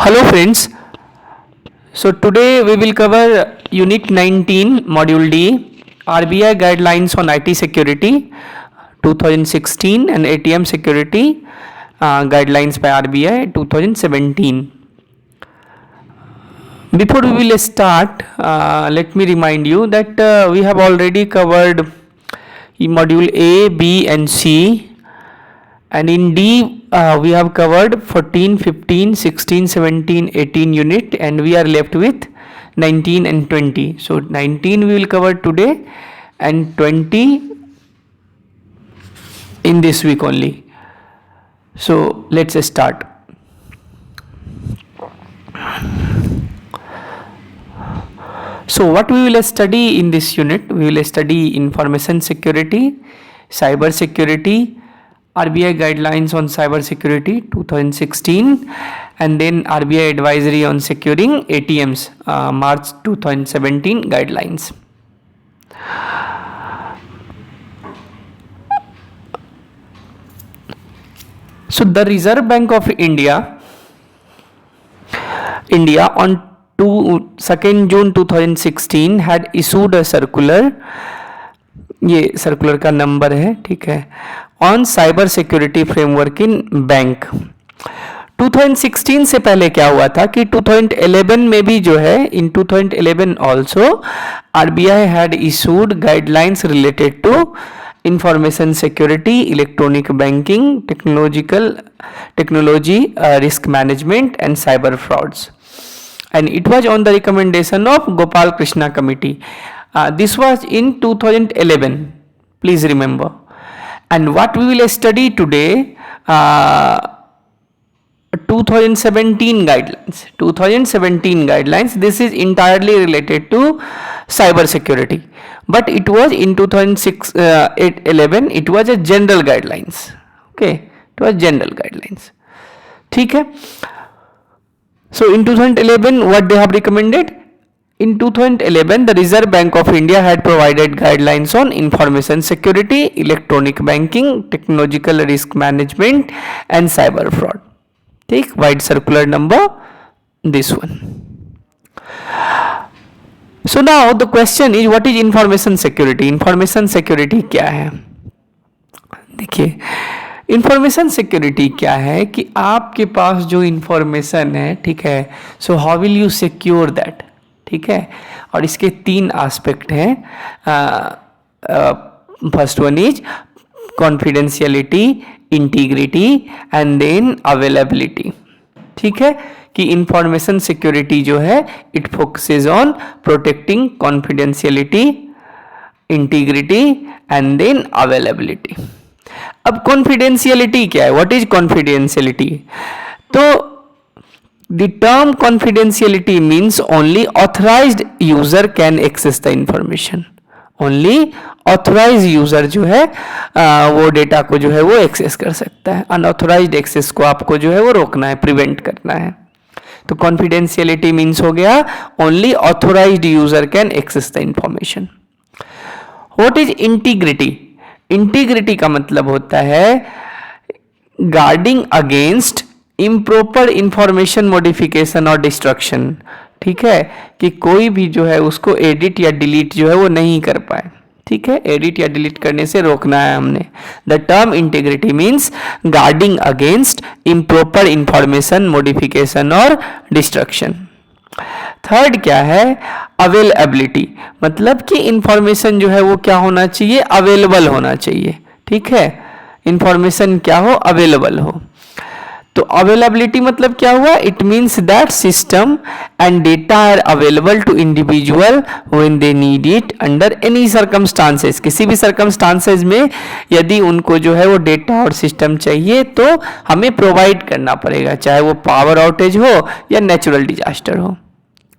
Hello friends. So today we will cover Unit 19 Module D, RBI Guidelines on IT Security 2016 and ATM Security Guidelines by RBI 2017. Before we will start, let me remind you that we have already covered Module A, B and C. And in D, we have covered 14, 15, 16, 17, 18 unit and we are left with 19 and 20. So 19 we will cover today and 20 in this week only. So let's start. So what we will study in this unit? We will study information security, cyber security, RBI guidelines on cyber security 2016 and then RBI advisory on securing ATMs March 2017 guidelines. So the Reserve Bank of India on 2nd June 2016 had issued a circular, ये circular का number है, ठीक है, on cyber security framework in bank. 2016 से पहले क्या हुआ था कि 2011 में भी जो है, in 2011 also RBI had issued guidelines related to information security, electronic banking, technology, risk management and cyber frauds, and it was on the recommendation of Gopal Krishna committee. This was in 2011, please remember. And what we will study today, 2017 guidelines. 2017 guidelines, this is entirely related to cyber security, but it was in 2011 it was a general guidelines. Okay, it was general guidelines. ठीक है. So in 2011 what they have recommended? In 2011 the Reserve Bank of India had provided guidelines on information security, electronic banking, technological risk management and cyber fraud. Take white circular number, this one. So now the question is, what is information security? Information security क्या है? देखिए, information security क्या है कि आपके पास जो information है, ठीक है, so how will you secure that, ठीक है, और इसके तीन एस्पेक्ट हैं. First one is confidentiality, integrity and then availability. ठीक है, कि इंफॉर्मेशन सिक्योरिटी जो है it focuses on protecting confidentiality, integrity and then availability. अब कॉन्फिडेंशियलिटी क्या है? What is confidentiality? तो the term confidentiality means only authorised user can access the information. Only authorised user जो है वो डेटा को जो है वो एक्सेस कर सकता है. अनऑथराइज्ड एक्सेस को आपको जो है वो रोकना है, प्रिवेंट करना है. तो कॉन्फिडेंशियलिटी मीन्स हो गया only authorised user can access the information. What is integrity? Integrity का मतलब होता है guarding against improper information modification और डिस्ट्रक्शन. ठीक है, कि कोई भी जो है उसको एडिट या डिलीट जो है वो नहीं कर पाए. ठीक है, एडिट या डिलीट करने से रोकना है हमने. The term integrity means guarding against improper information modification और डिस्ट्रक्शन. थर्ड क्या है? अवेलेबिलिटी, मतलब कि इंफॉर्मेशन जो है वो क्या होना चाहिए? अवेलेबल होना चाहिए. ठीक है, इंफॉर्मेशन क्या हो? अवेलेबल हो. तो अवेलेबिलिटी मतलब क्या हुआ? It means that system and data are available to individual when they need it under any circumstances. किसी भी सर्कमस्टांसेस में यदि उनको जो है वो डेटा और सिस्टम चाहिए तो हमें प्रोवाइड करना पड़ेगा, चाहे वो पावर आउटेज हो या नेचुरल डिजास्टर हो.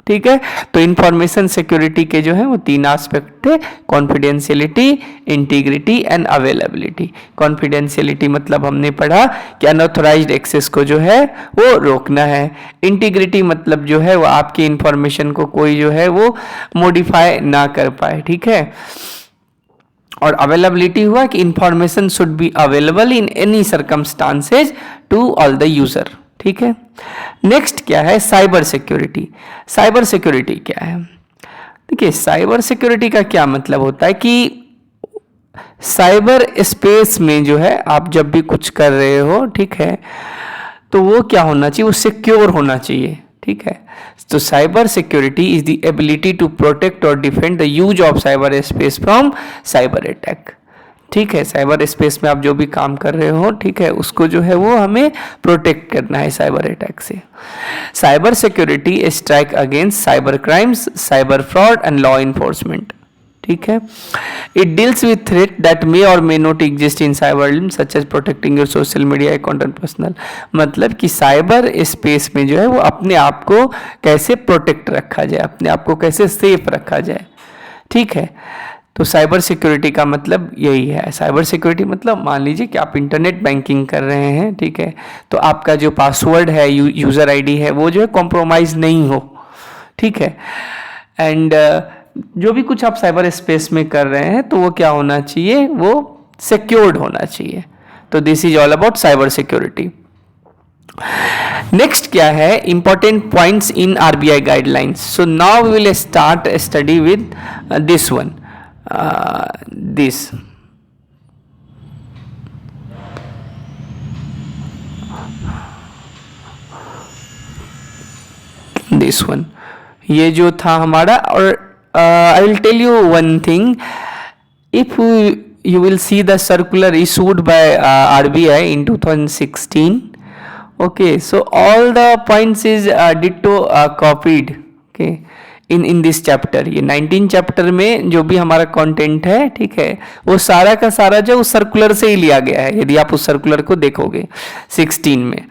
ठीक है, तो इंफॉर्मेशन सिक्योरिटी के जो है वो तीन एस्पेक्ट थे: confidentiality, integrity and availability. Confidentiality मतलब हमने पढ़ा कि अनऑथराइज्ड एक्सेस को जो है वो रोकना है. इंटीग्रिटी मतलब जो है वो आपकी इंफॉर्मेशन को कोई जो है वो मॉडिफाई ना कर पाए. ठीक है, और अवेलेबिलिटी हुआ कि information should be available in any circumstances to all the user. ठीक है। नेक्स्ट क्या है, साइबर सिक्योरिटी। साइबर सिक्योरिटी क्या है, देखिए साइबर सिक्योरिटी का क्या मतलब होता है कि साइबर स्पेस में जो है आप जब भी कुछ कर रहे हो, ठीक है, तो वो क्या होना चाहिए, वो सिक्योर होना चाहिए, ठीक है। तो cyber security is the ability to protect और defend the use of cyber space from cyber attack, ठीक है। साइबर स्पेस में आप जो भी काम कर रहे हो, ठीक है, उसको जो है वो हमें प्रोटेक्ट करना है साइबर अटैक से। Cyber security strike against cyber crimes, cyber fraud and law enforcement, ठीक है। It deals with threat that may or may not exist in cyber realm such as protecting your social media account and personal, मतलब कि cyber space में जो है वो अपने आप को कैसे प्रोटेक्ट रखा जाए, अपने आप को कैसे सेफ रखा जाए, ठीक है। तो साइबर सिक्योरिटी का मतलब यही है। साइबर सिक्योरिटी मतलब मान लीजिए कि आप इंटरनेट बैंकिंग कर रहे हैं, ठीक है, तो आपका जो पासवर्ड है, यूज़र आईडी है, वो जो है कॉम्प्रोमाइज़ नहीं हो, ठीक है। एंड जो भी कुछ आप साइबर स्पेस में कर रहे हैं तो वो क्या होना चाहिए, वो सिक्योर्ड होना चाहिए। तो this is all about cyber security. Next क्या है, important points in RBI guidelines. So now we will start study with this one, this one, ये जो था हमारा। और I will tell you one thing. If you will see the circular issued by RBI in 2016, okay, so all the points is ditto copied, okay, in this chapter। ये 19 chapter में जो भी हमारा कंटेंट है, ठीक है, वो सारा का सारा जो उस सर्कुलर से ही लिया गया है, यदि आप उस सर्कुलर को देखोगे 16 में।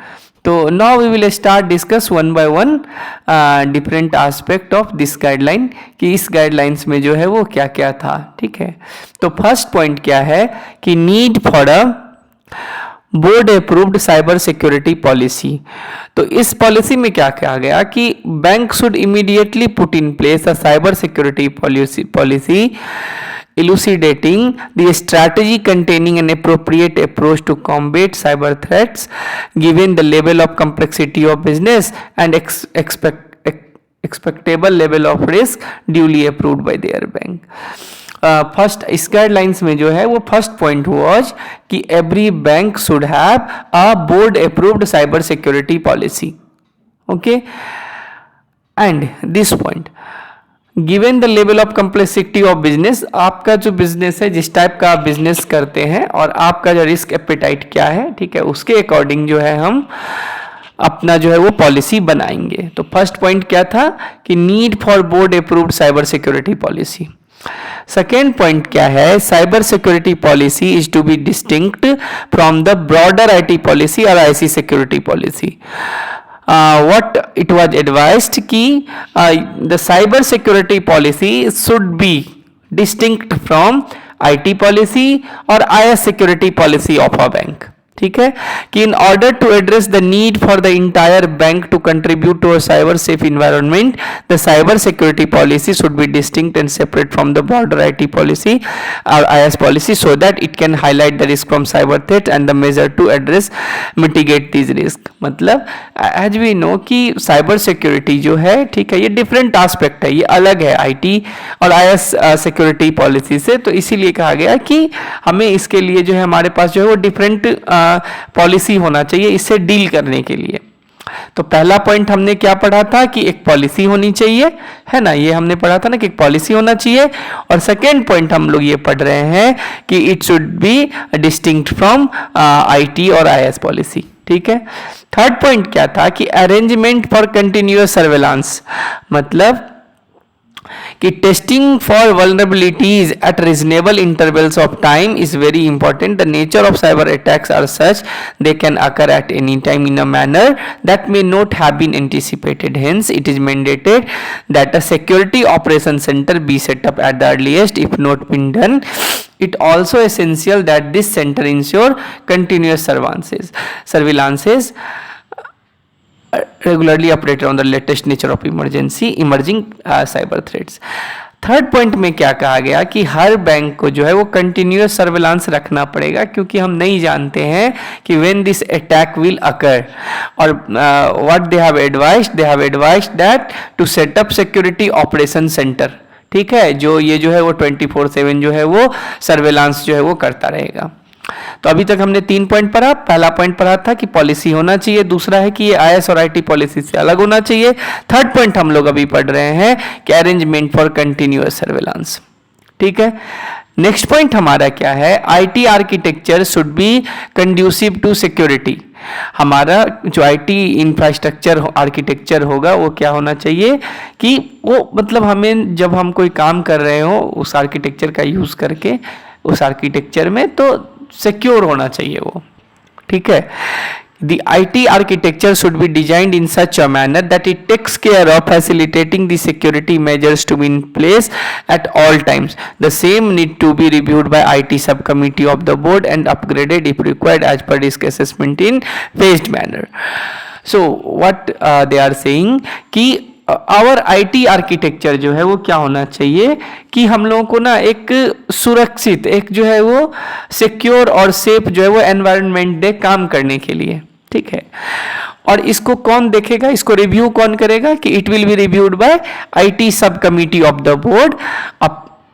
तो now we will start discuss one by one different aspect of this guideline, कि इस गाइडलाइंस में जो है वो क्या क्या था, ठीक है। तो फर्स्ट पॉइंट क्या है कि need for a board approved cyber security policy. तो इस पॉलिसी में क्या कहा गया कि bank should immediately put in place a cyber security policy elucidating the strategy containing an appropriate approach to combat cyber threats given the level of complexity of business and expectable level of risk duly approved by their bank। First इस guidelines में जो है वो first point was कि every bank should have a board approved cyber security policy, okay. And this point, given the level of complexity of business, आपका जो business है, जिस टाइप का आप बिजनेस करते हैं और आपका जो रिस्क एपेटाइट क्या है, ठीक है, उसके अकॉर्डिंग जो है हम अपना जो है वो पॉलिसी बनाएंगे। तो फर्स्ट पॉइंट क्या था कि need for board approved cyber security policy. Second point क्या है, cyber security policy is to be distinct from the broader IT policy और IC security policy. what it was advised कि the cyber security policy should be distinct from IT policy और IS security policy of a bank, ठीक है, कि in order to address the need for the entire bank to contribute to a cyber safe environment, the cyber security policy should be distinct and separate from the broader IT policy or IS policy so that it can highlight the risk from cyber threat and the measure to address mitigate these risk। मतलब as we know कि cyber security जो है, ठीक है, ये different aspect है, ये अलग है IT और IS security policy से। तो इसीलिए कहा गया कि हमें इसके लिए जो है हमारे पास जो है वो different पॉलिसी होना चाहिए इससे डील करने के लिए। तो पहला पॉइंट हमने क्या पढ़ा था कि एक पॉलिसी होनी चाहिए, है ना, ये हमने पढ़ा था ना कि एक पॉलिसी होना चाहिए। और सेकेंड पॉइंट हम लोग ये पढ़ रहे हैं कि it should be distinct from IT और आईएस पॉलिसी, ठीक है। थर्ड पॉइंट क्या था कि अरेंजमेंट फॉर कंटिन्यूअस सर्वेलांस, मतलब कि testing for vulnerabilities at reasonable intervals of time is very important. The nature of cyber attacks are such they can occur at any time in a manner that may not have been anticipated. Hence, it is mandated that a security operation center be set up at the earliest, if not been done. It also essential that this center ensure continuous surveillances regularly operated on the latest nature of emerging cyber threats। Third point में क्या कहा गया कि हर bank को जो है वो continuous surveillance रखना पड़ेगा, क्योंकि हम नहीं जानते हैं कि when this attack will occur. और what they have advised that to set up security operation centre, ठीक है, जो है वो 24/7 जो है वो सर्वेलांस जो है वो करता रहेगा। तो अभी तक हमने 3 पॉइंट पढ़ा। पहला पॉइंट पढ़ा था कि पॉलिसी होना चाहिए, दूसरा है कि ये IS और IT पॉलिसी से अलग होना चाहिए। थर्ड पॉइंट हम लोग अभी पढ़ रहे हैं कि अरेंजमेंट फॉर कंटिन्यूअस सर्वेलांस, ठीक है। नेक्स्ट पॉइंट हमारा क्या है, IT architecture should be conducive to security. हमारा जो IT इंफ्रास्ट्रक्चर आर्किटेक्चर होगा वो क्या होना चाहिए कि वो मतलब हमें जब हम कोई काम कर रहे हो उस आर्किटेक्चर का यूज करके उस आर्किटेक्चर में, तो सिक्योर होना चाहिए वो, ठीक है। The IT architecture should be designed in such a manner that it takes care of facilitating the security measures to be in place at all times. The same need to be reviewed by IT subcommittee of the board and upgraded if required as per risk assessment in phased manner. So what they are saying कि our IT architecture जो है वो क्या होना चाहिए कि हम लोगों को ना एक सुरक्षित, एक जो है वो सिक्योर और सेफ जो है वो एनवायरनमेंट दे काम करने के लिए, ठीक है। और इसको कौन देखेगा, इसको रिव्यू कौन करेगा कि it will be reviewed by IT sub committee of the board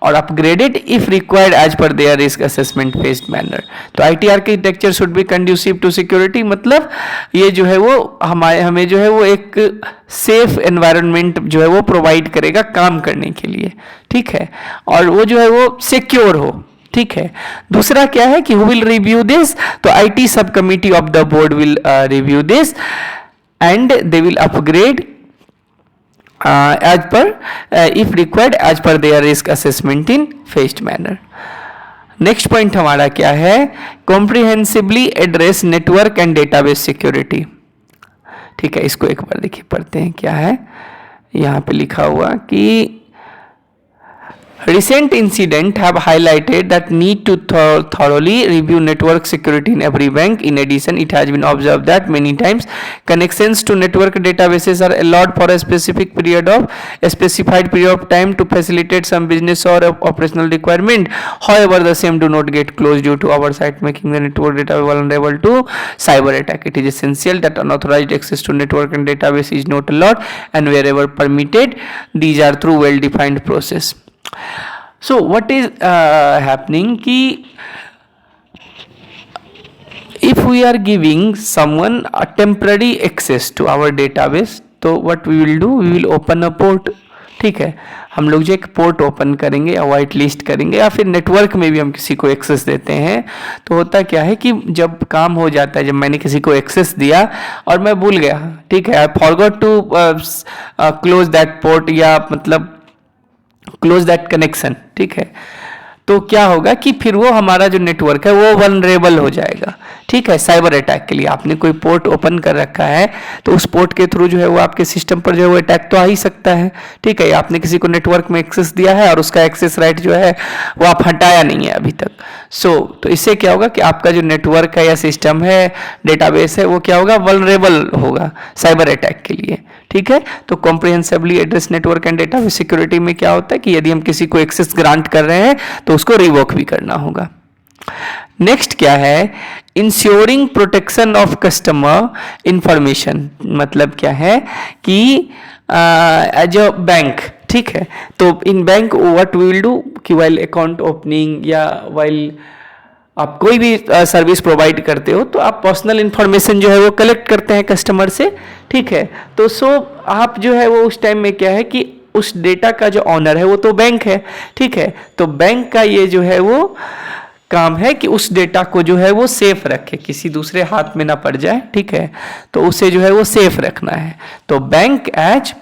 और upgraded if required as per their risk assessment based manner. तो IT architecture should be conducive to security, मतलब ये जो है वो हमें जो है वो एक सेफ एनवायरनमेंट जो है वो प्रोवाइड करेगा काम करने के लिए, ठीक है, और वो जो है वो सिक्योर हो, ठीक है। दूसरा क्या है कि हु विल रिव्यू दिस, तो IT sub committee of the board will review this and they will upgrade as per if required as per their risk assessment in phased manner. Next point हमारा क्या है, comprehensively address network and database security, ठीक है। इसको एक बार देखिए पढ़ते हैं क्या है। यहाँ पे लिखा हुआ कि recent incidents have highlighted that need to thoroughly review network security in every bank. In addition, it has been observed that many times connections to network databases are allowed for a specific period of time to facilitate some business or operational requirement. However, the same do not get closed due to oversight, making the network database vulnerable to cyber attack. It is essential that unauthorized access to network and database is not allowed, and wherever permitted, these are through well-defined process. So what is happening कि if we are giving someone a temporary access to our database, तो what we will do, we will open a port, ठीक है। हम लोग जो एक port open करेंगे या वाइट लिस्ट करेंगे या फिर नेटवर्क में भी हम किसी को एक्सेस देते हैं, तो होता क्या है कि जब काम हो जाता है, जब मैंने किसी को एक्सेस दिया और मैं भूल गया, ठीक है, I forgot to close that port या मतलब क्लोज दैट कनेक्शन, ठीक है, तो क्या होगा कि फिर वो हमारा जो नेटवर्क है वो वल्नरेबल हो जाएगा, ठीक है, साइबर अटैक के लिए। आपने कोई पोर्ट ओपन कर रखा है तो उस पोर्ट के थ्रू जो है वो आपके सिस्टम पर जो है वो अटैक तो आ ही सकता है, ठीक है। आपने किसी को नेटवर्क में एक्सेस दिया है और उसका एक्सेस राइट जो है वो आप हटाया नहीं है अभी तक। तो इससे क्या होगा कि आपका जो नेटवर्क है या सिस्टम है, डेटाबेस है, वो क्या होगा, वल्नरेबल होगा साइबर अटैक के लिए, ठीक है। तो comprehensively address network and database security में क्या होता है कि यदि हम किसी को एक्सेस ग्रांट कर रहे हैं तो उसको रिवोक भी करना होगा। नेक्स्ट क्या है, ensuring protection of customer information, मतलब क्या है कि एज अ बैंक, ठीक है, तो in bank what we will do कि वाइल अकाउंट ओपनिंग या वाइल आप कोई भी सर्विस प्रोवाइड करते हो तो आप पर्सनल इंफॉर्मेशन जो है वो कलेक्ट करते हैं कस्टमर से, ठीक है। तो आप जो है वो उस टाइम में क्या है कि उस डेटा का जो ऑनर है वो तो बैंक है, ठीक है। तो बैंक का ये जो है वो काम है कि उस डेटा को जो है वो सेफ रखे, किसी दूसरे हाथ में ना पड़ जाए, ठीक है। तो उसे जो है वो सेफ रखना है। तो bank as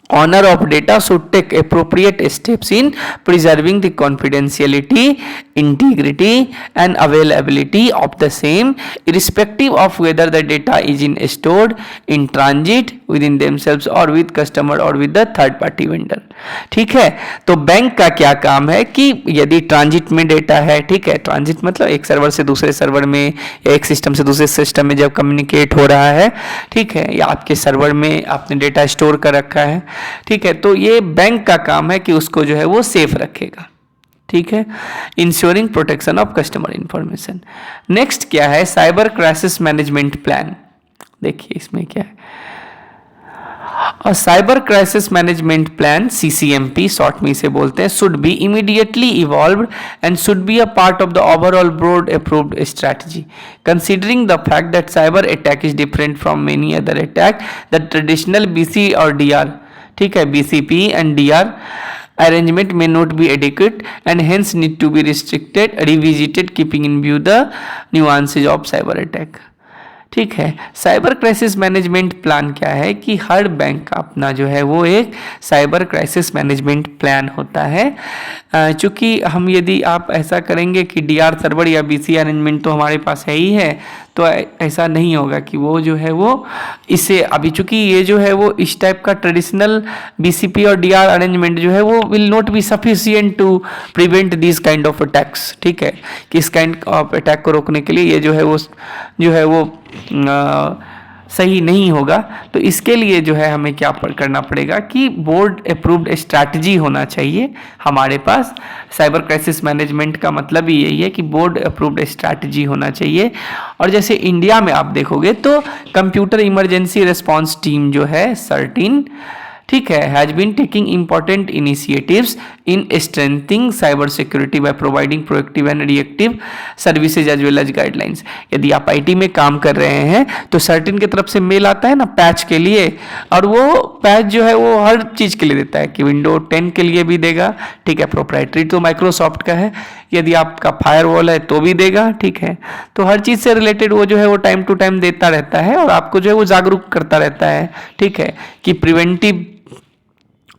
owner of data should take appropriate steps in preserving the confidentiality, integrity and availability of the same, irrespective of whether the data is stored in transit within themselves or with customer or with the third party vendor, ठीक है। तो bank का क्या काम है कि यदि transit में डेटा है, ठीक है, ट्रांजिट मतलब एक सर्वर से दूसरे सर्वर में या एक सिस्टम से दूसरे सिस्टम में जब कम्युनिकेट हो रहा है, ठीक है, या आपके सर्वर में आपने डेटा स्टोर कर रखा है, ठीक है, तो ये बैंक का काम है कि उसको जो है वो सेफ रखेगा, ठीक है। Ensuring protection of customer information. Next क्या है, साइबर क्राइसिस मैनेजमेंट प्लान। देखिए इसमें क्या है, और cyber crisis management plan CCMP short में इसे बोलते हैं, should be immediately evolved and should be a part of the overall broad approved strategy considering the fact that cyber attack is different from many other attack the traditional BC और DR, ठीक है, BCP and DR arrangement may not be adequate and hence need to be restricted, revisited, keeping in view the nuances of cyber attack। ठीक है, cyber crisis management plan क्या है कि हर bank का अपना जो है वो एक साइबर क्राइसिस मैनेजमेंट प्लान होता है। चूँकि हम यदि आप ऐसा करेंगे कि DR सर्वर या BC अरेंजमेंट तो हमारे पास है ही है, तो ऐसा नहीं होगा कि वो जो है वो इसे अभी, चूंकि ये जो है वो इस टाइप का ट्रेडिशनल BCP और DR अरेंजमेंट जो है वो will not be sufficient to prevent this kind of attacks, ठीक है, कि इस काइंड ऑफ अटैक को रोकने के लिए ये जो है वो सही नहीं होगा। तो इसके लिए जो है हमें क्या करना पड़ेगा कि बोर्ड अप्रूव्ड स्ट्रैटेजी होना चाहिए हमारे पास। साइबर क्राइसिस मैनेजमेंट का मतलब ही यही है कि बोर्ड अप्रूव्ड स्ट्रैटेजी होना चाहिए। और जैसे इंडिया में आप देखोगे तो कंप्यूटर इमरजेंसी रिस्पांस टीम जो है CERT-इन, ठीक है, has been taking important initiatives in strengthening cyber security by providing proactive and reactive services as well as guidelines. यदि आप IT में काम कर रहे हैं तो CERT-इन की तरफ से मेल आता है ना पैच के लिए, और वो पैच जो है वो हर चीज़ के लिए देता है कि विंडो 10 के लिए भी देगा, ठीक है, प्रोप्राइटरी तो माइक्रोसॉफ्ट का है, यदि आपका फायरवॉल है तो भी देगा, ठीक है। तो हर चीज़ से रिलेटेड वो जो है वो टाइम टू टाइम देता रहता है और आपको जो है वो जागरूक करता रहता है, ठीक है, कि प्रिवेंटिव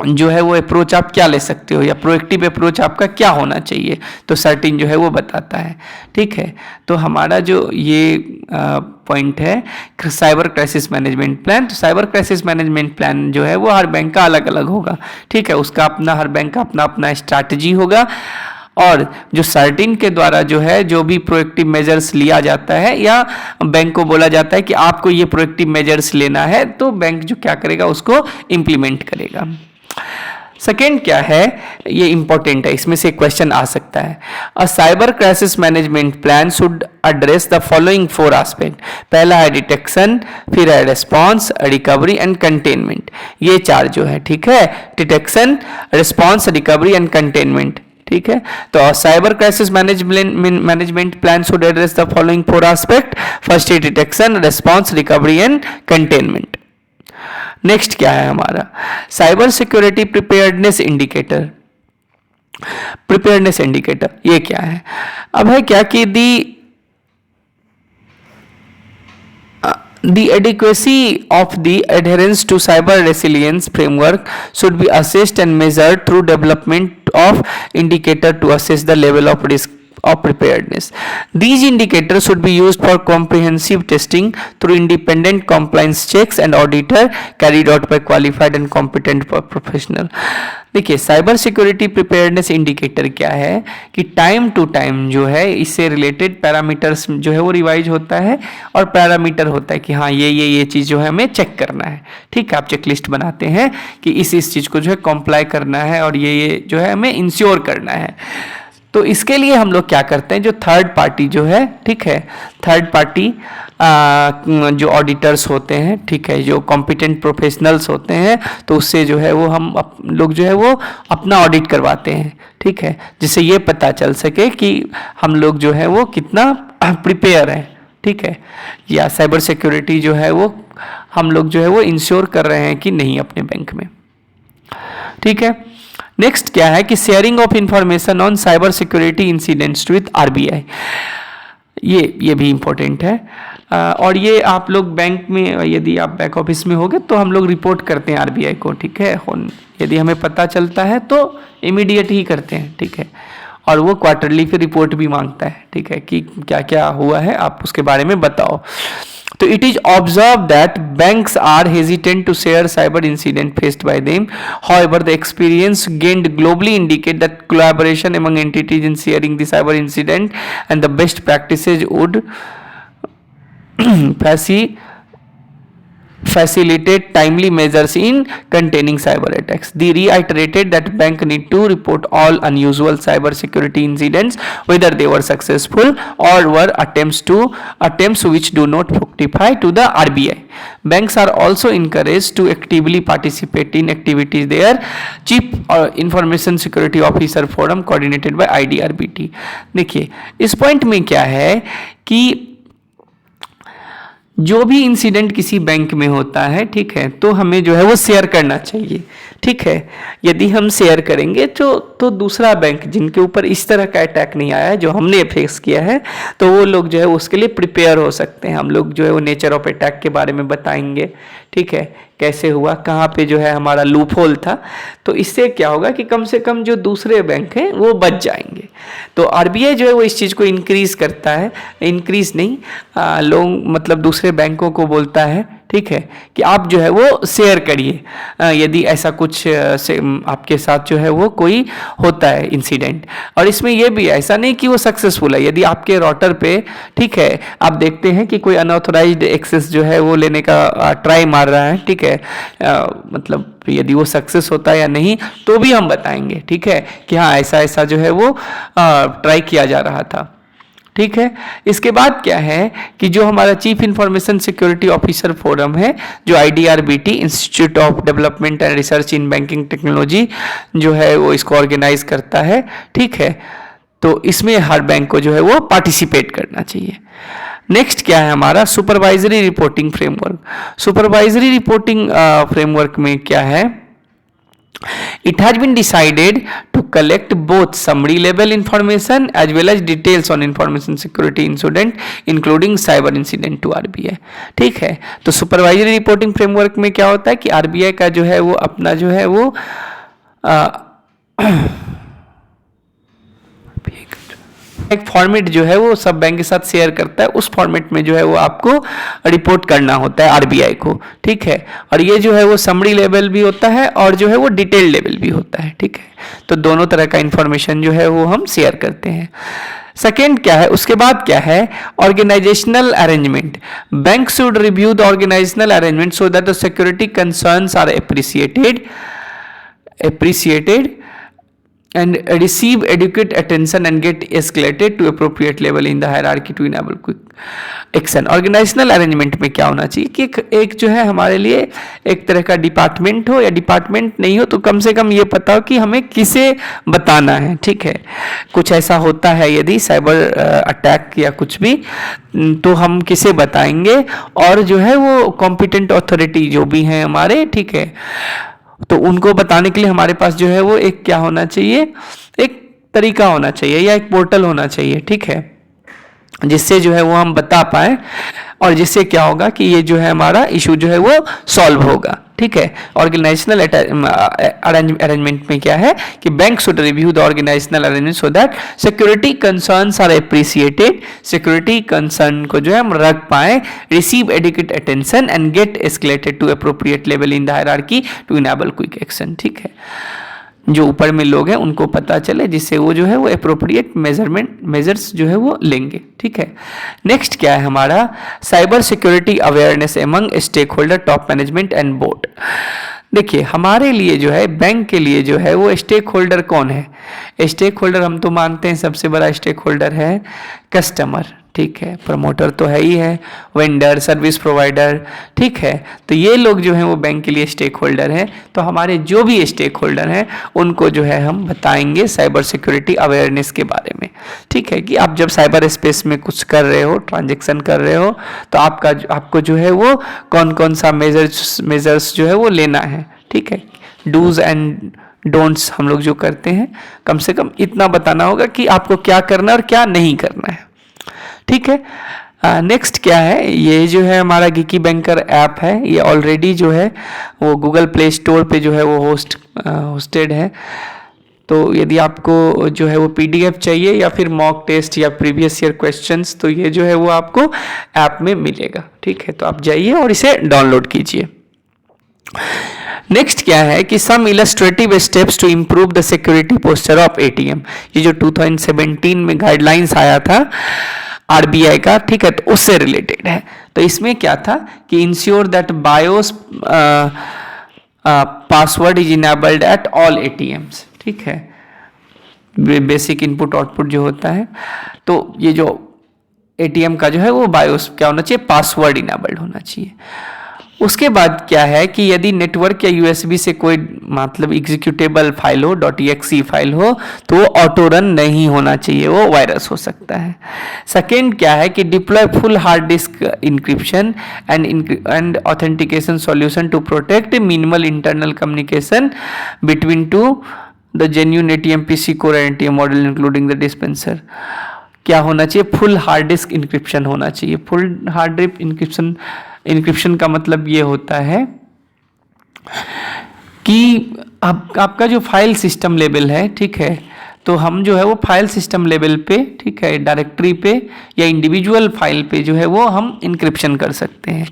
जो है वो अप्रोच आप क्या ले सकते हो या प्रोएक्टिव अप्रोच आपका क्या होना चाहिए, तो CERT-इन जो है वो बताता है, ठीक है। तो हमारा जो ये पॉइंट है साइबर क्राइसिस मैनेजमेंट प्लान, तो साइबर क्राइसिस मैनेजमेंट प्लान जो है वो हर बैंक का अलग अलग होगा, ठीक है, उसका अपना, हर बैंक का अपना अपना स्ट्रैटेजी होगा। और जो CERT-इन के द्वारा जो है जो भी प्रोएक्टिव मेजर्स लिया जाता है या बैंक को बोला जाता है कि आपको ये प्रोएक्टिव मेजर्स लेना है, तो बैंक जो क्या करेगा उसको इम्प्लीमेंट करेगा। सेकेंड क्या है, ये इंपॉर्टेंट है, इसमें से क्वेश्चन आ सकता है। A cyber crisis management plan should address the following 4 aspect. पहला है डिटेक्शन, फिर है रिस्पॉन्स, रिकवरी एंड कंटेनमेंट। ये 4 जो है, ठीक है, detection, response, recovery and containment, ठीक है। तो cyber crisis management plan should address the following 4 aspect. First है detection, response, recovery and containment. Next क्या है हमारा, cyber security preparedness indicator. Preparedness indicator ये क्या है, अब है क्या कि the adequacy of the adherence to cyber resilience framework should be assessed and measured through development of indicator to assess the level of risk of preparedness. These indicators should be used for comprehensive testing through independent compliance checks and auditor carried out by qualified and competent professional. देखिए cyber security preparedness indicator क्या है कि time to time जो है इससे related parameters जो है वो रिवाइज होता है और पैरामीटर होता है कि हाँ ये चीज़ जो है हमें चेक करना है, ठीक है, आप चेक लिस्ट बनाते हैं कि इस चीज़ को जो है कंप्लाई करना है और ये जो है हमें इंश्योर करना है। तो इसके लिए हम लोग क्या करते हैं, जो थर्ड पार्टी जो है, ठीक है, थर्ड पार्टी जो ऑडिटर्स होते हैं, ठीक है, जो कॉम्पिटेंट प्रोफेशनल्स होते हैं, तो उससे जो है वो हम लोग जो है वो अपना ऑडिट करवाते हैं, ठीक है, जिससे ये पता चल सके कि हम लोग जो है वो कितना प्रिपेयर हैं, ठीक है, या साइबर सिक्योरिटी जो है वो हम लोग जो है वो इंश्योर कर रहे हैं कि नहीं अपने बैंक में, ठीक है। नेक्स्ट क्या है कि sharing of information on cyber security incidents with RBI, ये भी इम्पोर्टेंट है। और ये आप लोग बैंक में, यदि आप बैक ऑफिस में होगे तो हम लोग रिपोर्ट करते हैं RBI को, ठीक है, यदि हमें पता चलता है तो इमीडिएट ही करते हैं, ठीक है, और वो क्वार्टरली फिर रिपोर्ट भी मांगता है, ठीक है, कि क्या क्या हुआ है आप उसके बारे में बताओ। तो it is observed that banks are hesitant to share cyber incident faced by them. However, the experience gained globally indicate that collaboration among entities in sharing the cyber incident and the best practices would facilitate timely measures in containing cyber attacks. They reiterated that bank need to report all unusual cyber security incidents, whether they were successful or were attempts which do not fructify to the RBI. Banks are also encouraged to actively participate in activities there. Chief Information Security Officer Forum coordinated by IDRBT. देखिए इस point में क्या है कि जो भी incident किसी bank में होता है, ठीक है, तो हमें जो है वो शेयर करना चाहिए, ठीक है। यदि हम शेयर करेंगे तो दूसरा बैंक जिनके ऊपर इस तरह का अटैक नहीं आया है जो हमने फेस किया है, तो वो लोग जो है उसके लिए प्रिपेयर हो सकते हैं। हम लोग जो है वो नेचर ऑफ अटैक के बारे में बताएंगे, ठीक है, कैसे हुआ, कहाँ पे जो है हमारा लूप होल था। तो इससे क्या होगा कि कम से कम जो दूसरे बैंक हैं वो बच जाएंगे। तो आरबीआई जो है वो इस चीज़ को इंक्रीज करता है, इंक्रीज नहीं, लोग मतलब दूसरे बैंकों को बोलता है, ठीक है, कि आप जो है वो शेयर करिए यदि ऐसा कुछ से आपके साथ जो है वो कोई होता है इंसिडेंट। और इसमें यह भी है, ऐसा नहीं कि वो सक्सेसफुल है। यदि आपके राउटर पे, ठीक है, आप देखते हैं कि कोई अनऑथराइज्ड एक्सेस जो है वो लेने का ट्राई मार रहा है, ठीक है, मतलब यदि वो सक्सेस होता है या नहीं तो भी हम बताएंगे, ठीक है, कि हाँ ऐसा ऐसा जो है वो ट्राई किया जा रहा था, ठीक है। इसके बाद क्या है कि जो हमारा chief information security officer forum है, जो IDRBT institute of development and research in banking technology जो है वो इसको ऑर्गेनाइज करता है, ठीक है। तो इसमें हर बैंक को जो है वो पार्टिसिपेट करना चाहिए। नेक्स्ट क्या है हमारा supervisory reporting framework. Supervisory reporting framework में क्या है, it has been decided to collect both summary level information as well as details on information security incident including cyber incident to RBI, ठीक है। तो सुपरवाइजरी रिपोर्टिंग फ्रेमवर्क में क्या होता है कि RBI का जो है वो अपना जो है वो एक फॉर्मेट जो है वो सब बैंक के साथ शेयर करता है, उस फॉर्मेट में जो है वो आपको रिपोर्ट करना होता है आरबीआई को, ठीक है। और ये जो है वो समरी लेवल भी होता है और जो है वो डिटेल लेवल भी होता है, ठीक है। तो दोनों तरह का इंफॉर्मेशन जो है वो हम शेयर करते हैं। सेकेंड क्या है, उसके बाद क्या है, organisational arrangement. Bank should review the organisational arrangement so that the security concerns are appreciated and receive adequate attention and get escalated to appropriate level in the hierarchy to enable quick action। Organisational arrangement में क्या होना चाहिए कि एक जो है हमारे लिए एक तरह का डिपार्टमेंट हो, या डिपार्टमेंट नहीं हो तो कम से कम ये पता हो कि हमें किसे बताना है, ठीक है। कुछ ऐसा होता है यदि साइबर अटैक या कुछ भी, तो हम किसे बताएंगे, और जो है वो कॉम्पिटेंट अथॉरिटी जो भी हैं हमारे, ठीक है, तो उनको बताने के लिए हमारे पास जो है वो एक क्या होना चाहिए, एक तरीका होना चाहिए या एक पोर्टल होना चाहिए, ठीक है, जिससे जो है वो हम बता पाए और जिससे क्या होगा कि ये जो है हमारा इशू जो है वो सॉल्व होगा, ठीक है। ऑर्गेनाइजेशनल अरेंजमेंट में क्या है कि bank should review the organisational arrangement so that security concerns are appreciated, security concern को जो है हम रख पाए, receive adequate attention and get escalated to appropriate level in the hierarchy to enable quick action, ठीक है। जो ऊपर में लोग हैं उनको पता चले, जिससे वो जो है वो अप्रोप्रिएट मेजर्स जो है वो लेंगे, ठीक है। नेक्स्ट क्या है हमारा, cyber security awareness among stakeholder, top management and board. देखिए हमारे लिए जो है, बैंक के लिए जो है वो स्टेक होल्डर कौन है। स्टेक होल्डर हम तो मानते हैं सबसे बड़ा स्टेक होल्डर है कस्टमर, ठीक है, प्रमोटर तो है ही है, वेंडर, सर्विस प्रोवाइडर, ठीक है। तो ये लोग जो हैं वो बैंक के लिए स्टेक होल्डर हैं। तो हमारे जो भी स्टेक होल्डर हैं उनको जो है हम बताएंगे साइबर सिक्योरिटी अवेयरनेस के बारे में, ठीक है, कि आप जब साइबर स्पेस में कुछ कर रहे हो, ट्रांजेक्शन कर रहे हो, तो आपको जो है वो कौन कौन सा मेजर्स जो है वो लेना है, ठीक है। डूज एंड डोंट्स हम लोग जो करते हैं, कम से कम इतना बताना होगा कि आपको क्या करना है और क्या नहीं करना है, ठीक है। नेक्स्ट क्या है, ये जो है हमारा गिकी बैंकर ऐप है, ये ऑलरेडी जो है वो गूगल प्ले स्टोर पे जो है वो होस्टेड है। तो यदि आपको जो है वो पीडीएफ चाहिए या फिर मॉक टेस्ट या प्रीवियस ईयर क्वेश्चंस, तो ये जो है वो आपको ऐप में मिलेगा, ठीक है। तो आप जाइए और इसे डाउनलोड कीजिए। नेक्स्ट क्या है कि some illustrative steps to improve the security posture of ATM. ये जो 2017 में गाइडलाइंस आया था आरबीआई का, ठीक है, तो उससे रिलेटेड है। तो इसमें क्या था कि ensure that BIOS password is enabled at all ATMs, ठीक है, बेसिक इनपुट आउटपुट जो होता है। तो ये जो एटीएम का जो है वो बायोस क्या होना चाहिए, पासवर्ड इनेबल्ड होना चाहिए। उसके बाद क्या है कि यदि नेटवर्क या यूएसबी से कोई मतलब एग्जीक्यूटेबल फाइल हो, .exe फाइल हो, तो वो ऑटो रन नहीं होना चाहिए, वो वायरस हो सकता है। सेकेंड क्या है कि deploy full hard disk encryption and authentication solution to protect minimal internal communication between to the genuine ATM PC core and ATM model including the dispenser. क्या होना चाहिए, फुल हार्ड डिस्क इंक्रिप्शन होना चाहिए। Full hard disk encryption का मतलब ये होता है कि आपका जो फाइल सिस्टम लेवल है, ठीक है, तो हम जो है वो फाइल सिस्टम लेवल पे, ठीक है, डायरेक्टरी पे या इंडिविजुअल फाइल पे जो है वो हम इंक्रिप्शन कर सकते हैं।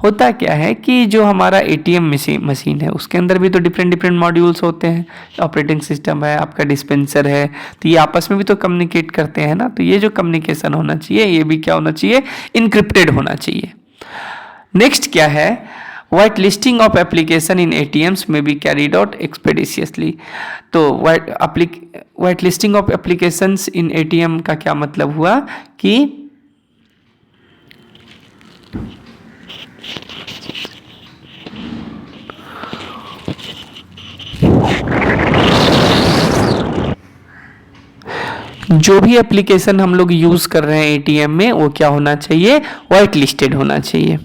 होता क्या है कि जो हमारा एटीएम मशीन है उसके अंदर भी तो डिफरेंट मॉड्यूल्स होते हैं, ऑपरेटिंग सिस्टम है, आपका डिस्पेंसर है, तो ये आपस में भी तो कम्युनिकेट करते हैं ना। तो ये जो कम्युनिकेशन होना चाहिए ये भी क्या होना चाहिए, इंक्रिप्टेड होना चाहिए। नेक्स्ट क्या है, white listing of application in ATMs में बी कैरिड आउट एक्सपेडिशियसली। तो white listing of applications in ATM का क्या मतलब हुआ कि जो भी एप्लीकेशन हम लोग यूज कर रहे हैं एटीएम में वो क्या होना चाहिए, वाइट लिस्टेड होना चाहिए,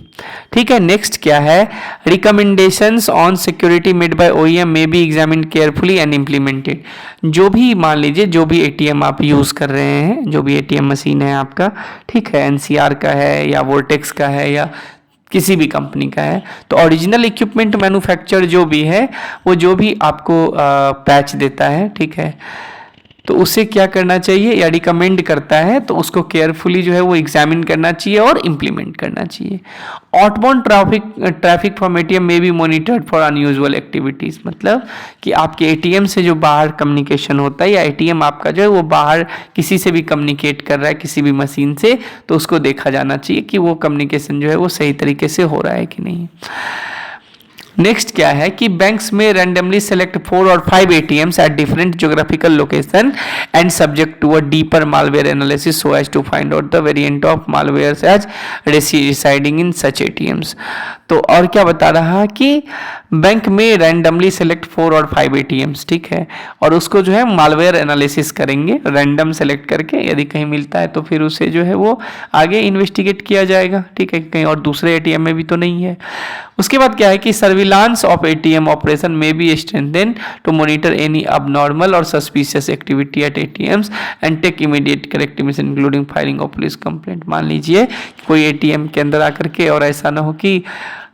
ठीक है। नेक्स्ट क्या है, recommendations on security made by OEM may be examined carefully and implemented. जो भी मान लीजिए जो भी एटीएम आप यूज कर रहे हैं, जो भी एटीएम मशीन है आपका, ठीक है, एनसीआर का है या वोर्टेक्स का है या किसी भी कंपनी का है, तो ओरिजिनल इक्विपमेंट मैन्युफैक्चर जो भी है वो जो भी आपको पैच देता है, ठीक है, तो उसे क्या करना चाहिए या रिकमेंड करता है तो उसको केयरफुली जो है वो एग्जामिन करना चाहिए और इम्प्लीमेंट करना चाहिए। आउटबाउंड ट्रैफिक फ्रॉम एटीएम में B monitored for unusual activities, मतलब कि आपके एटीएम से जो बाहर कम्युनिकेशन होता है या एटीएम आपका जो है वो बाहर किसी से भी कम्युनिकेट कर रहा है किसी भी मशीन से, तो उसको देखा जाना चाहिए कि वो कम्युनिकेशन जो है वो सही तरीके से हो रहा है कि नहीं। नेक्स्ट क्या है कि बैंक्स में रैंडमली सेलेक्ट 4 और 5 ATMs at different geographical location and subject to a deeper malware analysis so as to find out the variant of malware as residing in such ATMs. तो और क्या बता रहा कि बैंक में रैंडमली सेलेक्ट 4 और 5 ATMs, ठीक है, और उसको जो है मालवेयर एनालिसिस करेंगे रैंडम सेलेक्ट करके, यदि कहीं मिलता है तो फिर उसे जो है वो आगे इन्वेस्टिगेट किया जाएगा, ठीक है, कहीं और दूसरे एटीएम में भी तो नहीं है। उसके बाद क्या है कि सर्विलांस ऑफ एटीएम ऑपरेशन में be strengthen to monitor any abnormal or suspicious activity at ATMs and take immediate corrective action including filing of police complaint. मान लीजिए कोई एटीएम के अंदर आकर के और ऐसा ना हो कि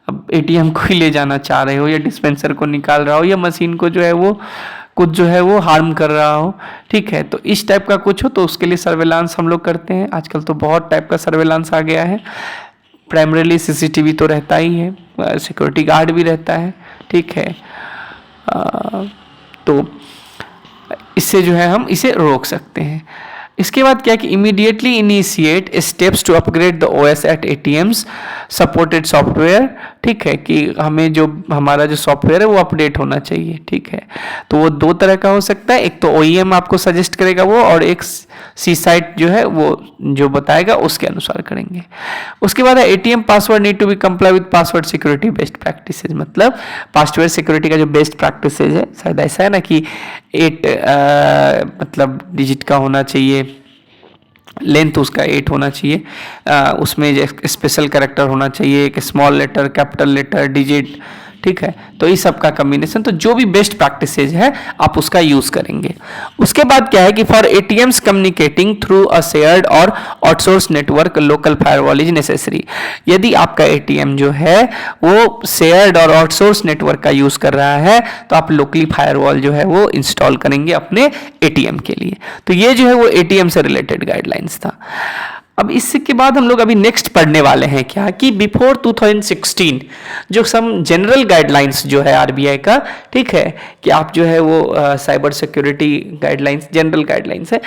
अब एटीएम को ही ले जाना चाह रहे हो या डिस्पेंसर को निकाल रहा हो या मशीन को जो है वो कुछ जो है वो हार्म कर रहा हो, ठीक है, तो इस टाइप का कुछ हो तो उसके लिए सर्वेलांस हम लोग करते हैं। आजकल तो बहुत टाइप का सर्वेलांस आ गया है, प्राइमरीली सीसीटीवी तो रहता ही है, सिक्योरिटी गार्ड भी रहता है, ठीक है, तो इससे जो है हम इसे रोक सकते हैं। इसके बाद क्या कि immediately initiate steps to upgrade the OS at ATMs supported software, ठीक है, कि हमें जो हमारा जो सॉफ्टवेयर है वो अपडेट होना चाहिए, ठीक है। तो वो दो तरह का हो सकता है, एक तो ओईएम आपको सजेस्ट करेगा वो, और एक सी साइट जो है वो जो बताएगा उसके अनुसार करेंगे। उसके बाद ATM password need to be comply with password security best practices, मतलब पासवर्ड सिक्योरिटी का जो बेस्ट प्रैक्टिसेज है, शायद ऐसा है ना कि 8 मतलब डिजिट का होना चाहिए, लेंथ उसका 8 होना चाहिए, उसमें स्पेशल कैरेक्टर होना चाहिए, एक small letter, capital letter, digit, ठीक है, तो इस सब का कम्बिनेशन, तो जो भी बेस्ट प्रैक्टिसेज है आप उसका यूज करेंगे। उसके बाद क्या है कि for ATMs communicating through a shared or outsource network local firewall is necessary. यदि आपका एटीएम जो है वो शेयर्ड और आउटसोर्स नेटवर्क का यूज कर रहा है तो आप लोकली फायरवॉल जो है वो इंस्टॉल करेंगे अपने एटीएम के लिए। तो ये जो है वो एटीएम से रिलेटेड गाइडलाइंस था। अब इसके बाद हम लोग अभी नेक्स्ट पढ़ने वाले हैं क्या कि बिफोर 2016 जो सम जनरल गाइडलाइंस जो है आरबीआई का, ठीक है, कि आप जो है वो cyber security guidelines general guidelines है,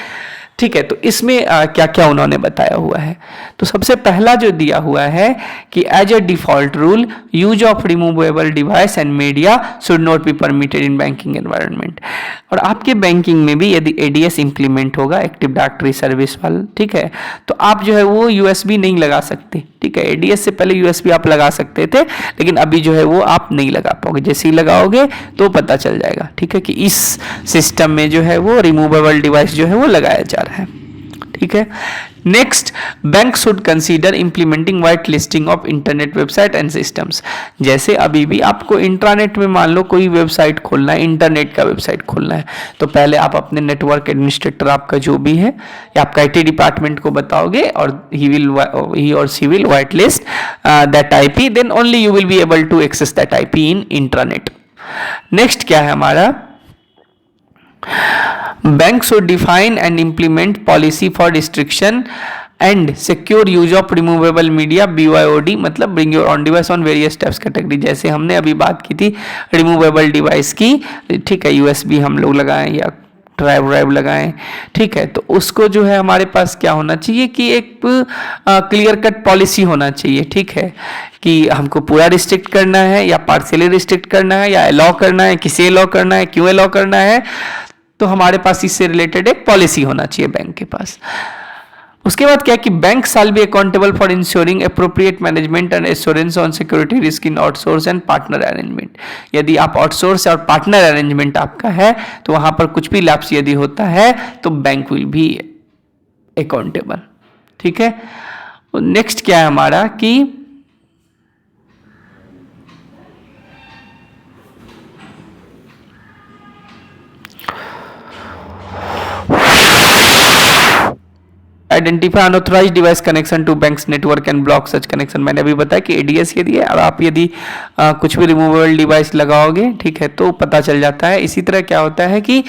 ठीक है, तो इसमें क्या क्या उन्होंने बताया हुआ है। तो सबसे पहला जो दिया हुआ है कि as a default rule use of removable device and media should not be permitted in banking environment. और आपके बैंकिंग में भी यदि एडीएस इंप्लीमेंट होगा, एक्टिव डायरेक्टरी सर्विस वाला, ठीक है, तो आप जो है वो यूएसबी नहीं लगा सकते। ठीक है, एडीएस से पहले यूएसबी आप लगा सकते थे, लेकिन अभी जो है वो आप नहीं लगा पाओगे। जैसे ही लगाओगे तो पता चल जाएगा, ठीक है, कि इस सिस्टम में जो है वो रिमूवेबल डिवाइस जो है वो लगाया जा रहा है। ठीक है, next, bank should consider implementing white listing of internet website and systems. जैसे अभी भी आपको इंट्रानेट में मान लो कोई वेबसाइट खोलना है, इंटरनेट का वेबसाइट खोलना है, तो पहले आप अपने नेटवर्क एडमिनिस्ट्रेटर आपका जो भी है या आपका आईटी डिपार्टमेंट को बताओगे और ही और she will white list that IP, then only you will be able to access that IP in intranet. Next क्या है हमारा, bank should define and implement policy for restriction and secure use of removable media BYOD, मतलब bring your own device on various types category। जैसे हमने अभी बात की थी रिमूवेबल डिवाइस की, ठीक है, यूएसबी हम लोग लगाएं या ड्राइव लगाएं, ठीक है, तो उसको जो है हमारे पास क्या होना चाहिए कि एक क्लियर कट पॉलिसी होना चाहिए। ठीक है, कि हमको पूरा रिस्ट्रिक्ट करना है या पार्शियली रिस्ट्रिक्ट करना है या अलाउ करना है, किसे अलाउ करना है, क्यों अलाउ करना है, तो हमारे पास इससे रिलेटेड एक पॉलिसी होना चाहिए बैंक के पास। उसके बाद क्या कि bank shall be accountable for ensuring appropriate management and assurance on security risk in outsource and partner arrangement. यदि आप आउटसोर्स और पार्टनर अरेंजमेंट आपका है तो वहां पर कुछ भी लैप्स यदि होता है तो बैंक विल बी अकाउंटेबल। ठीक है, नेक्स्ट क्या है हमारा कि identify unauthorized device connection to bank's network and block such connection. मैंने अभी बताया कि एडीएस यदि है और आप यदि कुछ भी रिमूवेबल डिवाइस लगाओगे, ठीक है, तो पता चल जाता है। इसी तरह क्या होता है कि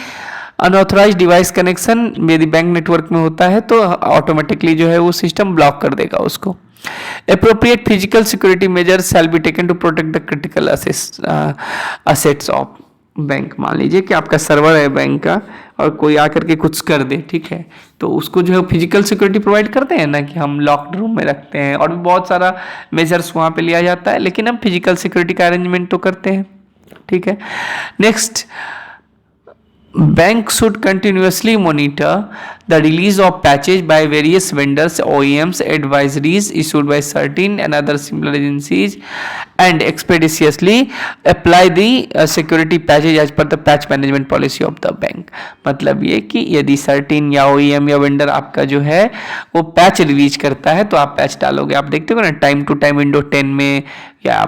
अनऑथराइज्ड डिवाइस कनेक्शन यदि बैंक नेटवर्क में होता है तो ऑटोमेटिकली जो है वो सिस्टम ब्लॉक कर देगा उसको। Appropriate physical security measures shall be taken to protect the critical assets of bank. मान लीजिए कि आपका सर्वर है बैंक का और कोई आकर के कुछ कर दे, ठीक है, तो उसको जो है फिजिकल सिक्योरिटी प्रोवाइड करते हैं ना, कि हम लॉक्ड रूम में रखते हैं और भी बहुत सारा मेजर्स वहाँ पे लिया जाता है, लेकिन हम फिजिकल सिक्योरिटी का अरेंजमेंट तो करते हैं। ठीक है, next, bank should continuously monitor the release of patches by various vendors, OEMs, advisories issued by CERT-In and other similar agencies, and expeditiously apply the security patches as per the patch management policy of the bank। मतलब ये कि यदि CERT-In या OEM या vendor आपका जो है वो पैच रिलीज करता है तो आप पैच डालोगे। आप देखते हो ना टाइम टू टाइम विंडो 10 में या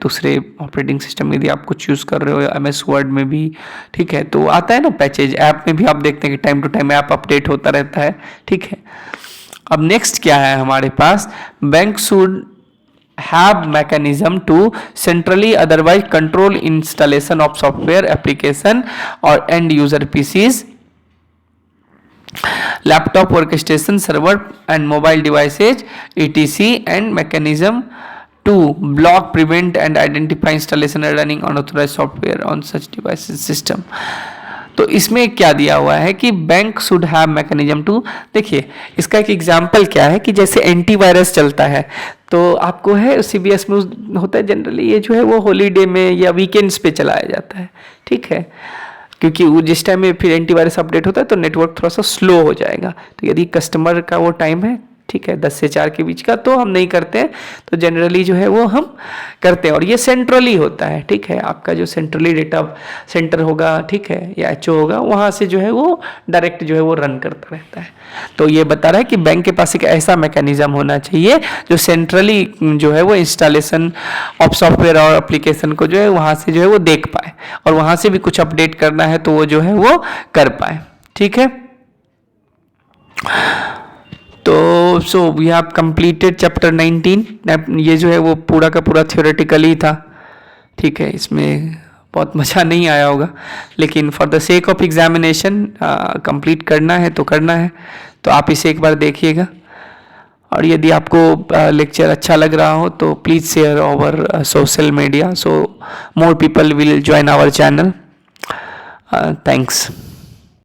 दूसरे ऑपरेटिंग सिस्टम में यदि आप कुछ यूज़ कर रहे हो, MS वर्ड में भी, ठीक है, तो आता है ना पैचेज। ऐप में भी आप देखते हैं कि time to time app update होता रहता है। ठीक है, अब नेक्स्ट क्या है हमारे पास, bank should have mechanism to centrally otherwise control installation of software application or end user PCs, laptop workstation, server and mobile devices etc, and mechanism to block, prevent and identify installation and running unauthorized software on such devices system। तो इसमें क्या दिया हुआ है कि bank should have mechanism to, देखिए इसका एक एग्जांपल क्या है कि जैसे एंटीवायरस चलता है तो आपको है सीबीएस में होता है जनरली, ये जो है वो हॉलीडे में या वीकेंड्स पे चलाया जाता है। ठीक है, क्योंकि वो जिस टाइम में फिर एंटीवायरस अपडेट होता है तो नेटवर्क थोड़ा सा स्लो हो जाएगा। तो यदि कस्टमर का वो टाइम है, ठीक है, 10 से 4 के बीच का, तो हम नहीं करते हैं, तो जनरली जो है वो हम करते हैं। और ये सेंट्रली होता है, ठीक है, आपका जो सेंट्रली डेटा सेंटर होगा, ठीक है, या एचओ होगा, वहाँ से जो है वो डायरेक्ट जो है वो रन करता रहता है। तो ये बता रहा है कि बैंक के पास एक ऐसा मैकेनिज्म होना चाहिए जो सेंट्रली जो है वो इंस्टॉलेशन ऑफ सॉफ्टवेयर और एप्लीकेशन को जो है वहाँ से जो है वो देख पाए और वहाँ से भी कुछ अपडेट करना है तो वो जो है वो कर पाए। ठीक है, तो so we have completed chapter 19। ये जो है वो पूरा का पूरा थियोरेटिकली था। ठीक है, इसमें बहुत मज़ा नहीं आया होगा, लेकिन for the sake of examination complete करना है तो करना है। तो आप इसे एक बार देखिएगा और यदि आपको लेक्चर अच्छा लग रहा हो तो please share over social media so more people will join our channel. Thanks.